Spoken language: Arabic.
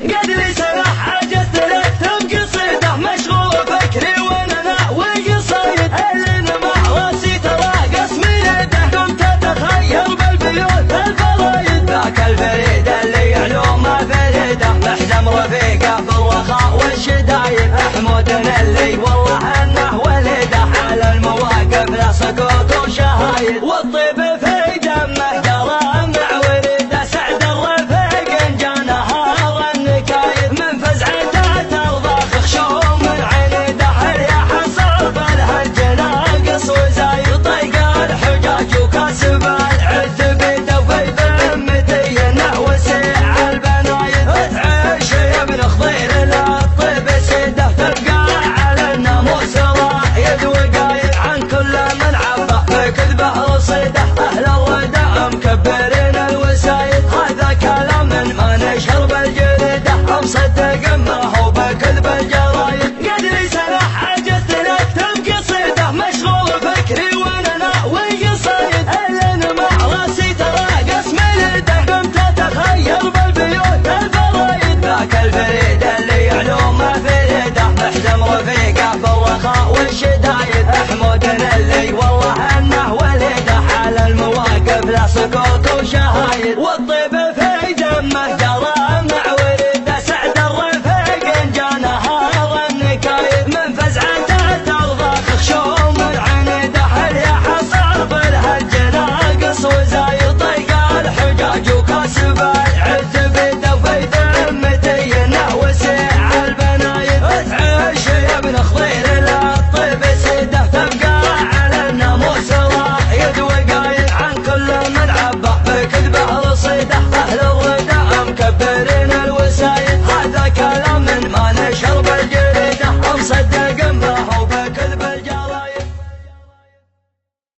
قد لي سنة حاجت لك تبقي صيده مشغول فكري وانا وقصيد اللي مع راسي ترى قسمي يده قمت اتخيل بالبيوت الفرايد ذاك الفريد اللي يعلومه فريده محزم رفيقه بالرخاء والشدايد حمود اللي والله انه ولده على المواقف لا سكوت وشهايد والطيب في دمه جرى مع ورده سعد الرفيق جانا هذا النكايد من فزعته ترضى خشوم من عنده يا حصر بالهرج ناقص وزايد طيق الحجاج وكاسب العز بيده وفي ذمتي انه وسيع البنايد تعيش يا ابن خضير لا الطيب سيده تبقى على الناموس رايد وقايد عن كل من عبه بكذبه رصيده اهل الردى مكبرين الوسايد هذا كلام من ما نشر بالجريده مصدق ما هو بكذب الجرايد قد لي سنه حاجت لك تبقي صيده مشغول فكري وانا وقصيد اللي مع راسي ترى قسم اليده قمت اتخيل بالبيوت الفرايد ذاك الفريد اللي يعلومه فريده محزم رفيقه بالرخاء والشدايد حمود اللي والله انه ولده على المواقف لا سكوت وشهايد